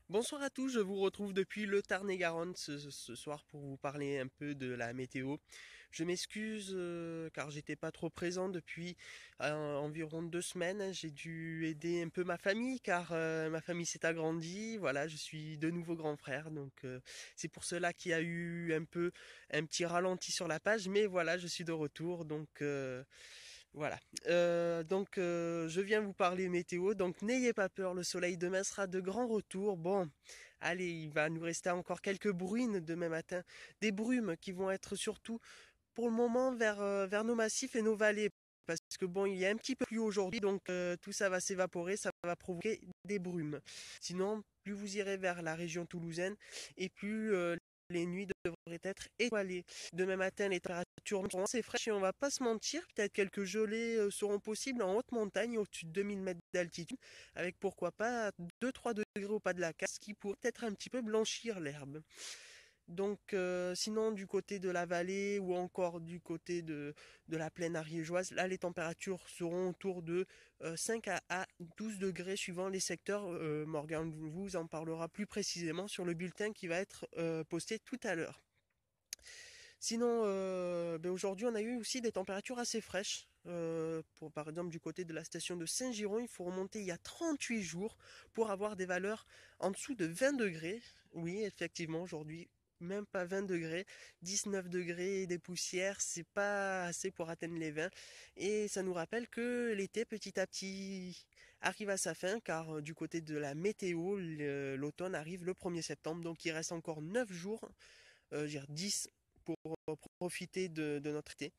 Bonsoir à tous, je vous retrouve depuis le Tarn-et-Garonne ce soir pour vous parler un peu de la météo. Je m'excuse car j'étais pas trop présent depuis environ 2 semaines. J'ai dû aider un peu ma famille car ma famille s'est agrandie. Voilà, je suis de nouveau grand frère, donc c'est pour cela qu'il y a eu un peu un petit ralenti sur la page. Mais voilà, je suis de retour, donc voilà. Je viens vous parler météo. Donc, n'ayez pas peur, le soleil demain sera de grand retour. Bon, allez, il va nous rester encore quelques bruines demain matin. Des brumes qui vont être surtout pour le moment vers nos massifs et nos vallées. Parce que bon, il y a un petit peu plus aujourd'hui, donc tout ça va s'évaporer, ça va provoquer des brumes. Sinon, plus vous irez vers la région toulousaine et plus les nuits devraient être étoilées. Demain matin, les températures seront assez fraîches et on va pas se mentir, peut-être quelques gelées seront possibles en haute montagne, au-dessus de 2000 mètres d'altitude, avec pourquoi pas 2-3 degrés au pas de la casse, qui pourrait peut-être un petit peu blanchir l'herbe. Donc, sinon, du côté de la vallée ou encore du côté de la plaine ariégeoise, là, les températures seront autour de 5 à 12 degrés suivant les secteurs. Morgan vous en parlera plus précisément sur le bulletin qui va être posté tout à l'heure. Sinon, aujourd'hui, on a eu aussi des températures assez fraîches. Par exemple, du côté de la station de Saint-Giron, il faut remonter il y a 38 jours pour avoir des valeurs en dessous de 20 degrés. Oui, effectivement, aujourd'hui, même pas 20 degrés, 19 degrés et des poussières, c'est pas assez pour atteindre les 20. Et ça nous rappelle que l'été, petit à petit, arrive à sa fin, car du côté de la météo, l'automne arrive le 1er septembre, donc il reste encore 9 jours, je veux dire 10 pour profiter de notre été.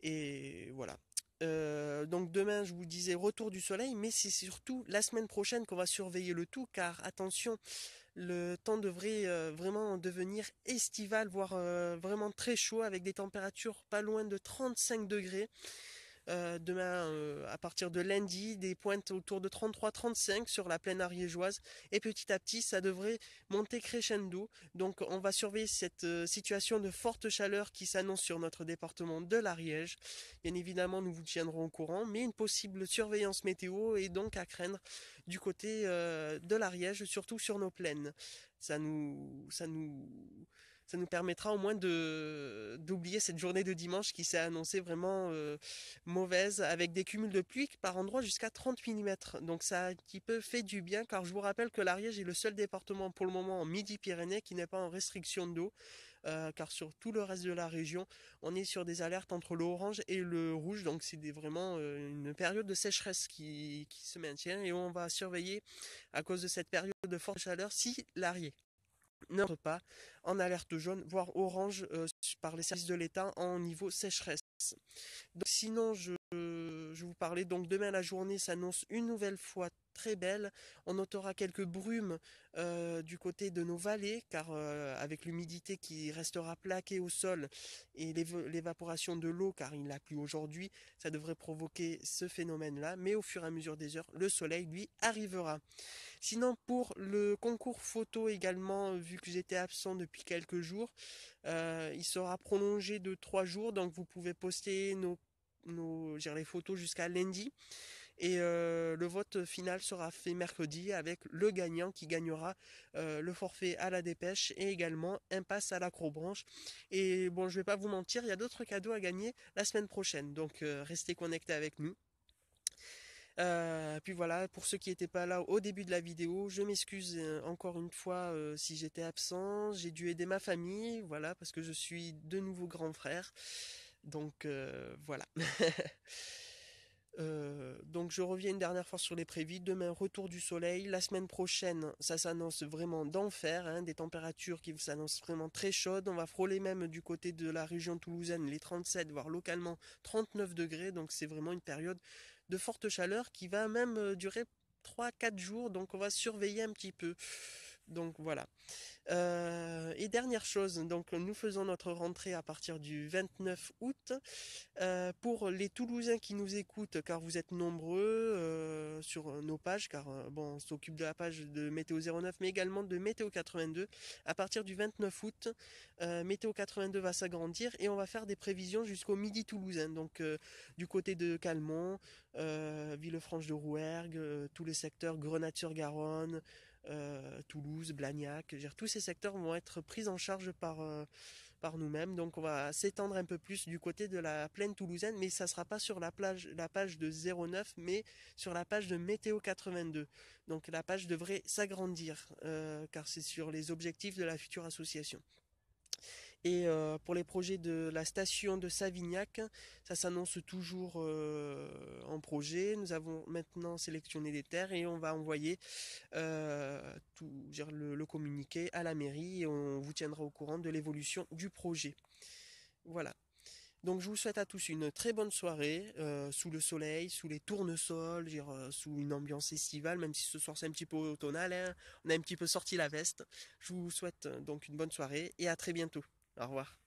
Et voilà. Donc demain, je vous disais retour du soleil, mais c'est surtout la semaine prochaine qu'on va surveiller le tout, car attention, le temps devrait vraiment devenir estival, voire vraiment très chaud, avec des températures pas loin de 35 degrés. Demain, à partir de lundi, des pointes autour de 33-35 sur la plaine ariégeoise. Et petit à petit, ça devrait monter crescendo. Donc, on va surveiller cette situation de forte chaleur qui s'annonce sur notre département de l'Ariège. Bien évidemment, nous vous tiendrons au courant, mais une possible surveillance météo est donc à craindre du côté de l'Ariège, surtout sur nos plaines. Ça nous, ça nous, ça nous permettra au moins de d'oublier cette journée de dimanche qui s'est annoncée vraiment mauvaise, avec des cumuls de pluie par endroits jusqu'à 30 millimètres. Donc ça a un petit peu fait du bien, car je vous rappelle que l'Ariège est le seul département pour le moment en Midi-Pyrénées qui n'est pas en restriction d'eau, car sur tout le reste de la région, on est sur des alertes entre l'orange et le rouge, donc c'est vraiment une période de sécheresse qui se maintient, et on va surveiller à cause de cette période de forte chaleur si l'Ariège n'entre pas en alerte jaune, voire orange par les services de l'État en niveau sécheresse. Donc, sinon, je vous parlais donc demain la journée s'annonce une nouvelle fois très belle. On notera quelques brumes du côté de nos vallées, car avec l'humidité qui restera plaquée au sol et l'évaporation de l'eau, car il n'a plu aujourd'hui, ça devrait provoquer ce phénomène-là. Mais au fur et à mesure des heures, le soleil, lui, arrivera. Sinon, pour le concours photo également, vu que j'étais absent depuis quelques jours, il sera prolongé de 3 jours, donc vous pouvez poster les photos jusqu'à lundi. Et le vote final sera fait mercredi avec le gagnant qui gagnera le forfait à la dépêche et également un pass à l'acrobranche. Et bon, je vais pas vous mentir, il y a d'autres cadeaux à gagner la semaine prochaine, donc restez connectés avec nous. Puis voilà, pour ceux qui n'étaient pas là au début de la vidéo, je m'excuse encore une fois si j'étais absent. J'ai dû aider ma famille, voilà, parce que je suis de nouveau grand frère. Donc voilà. Donc je reviens une dernière fois sur les prévis. Demain, retour du soleil. La semaine prochaine, ça s'annonce vraiment d'enfer, hein, des températures qui s'annoncent vraiment très chaudes. On va frôler même du côté de la région toulousaine les 37, voire localement 39 degrés. Donc c'est vraiment une période de forte chaleur qui va même durer 3-4 jours. Donc on va surveiller un petit peu. Donc voilà. Et dernière chose, donc nous faisons notre rentrée à partir du 29 août. Pour les Toulousains qui nous écoutent, car vous êtes nombreux sur nos pages, car bon, on s'occupe de la page de Météo 09, mais également de Météo 82. À partir du 29 août, Météo 82 va s'agrandir et on va faire des prévisions jusqu'au midi toulousain. Donc du côté de Calmont, Villefranche de Rouergue, tous les secteurs Grenade-sur-Garonne, Toulouse, Blagnac. Je veux dire, tous ces secteurs vont être pris en charge par nous-mêmes. Donc on va s'étendre un peu plus du côté de la plaine toulousaine, mais ça sera pas sur la page de 09, mais sur la page de Météo 82. Donc la page devrait s'agrandir, car c'est sur les objectifs de la future association. Et pour les projets de la station de Savignac, ça s'annonce toujours en projet. Nous avons maintenant sélectionné des terres et on va envoyer le communiqué à la mairie et on vous tiendra au courant de l'évolution du projet. Voilà. Donc je vous souhaite à tous une très bonne soirée, sous le soleil, sous les tournesols, sous une ambiance estivale, même si ce soir c'est un petit peu automnal, hein, on a un petit peu sorti la veste. Je vous souhaite donc une bonne soirée et à très bientôt. Au revoir.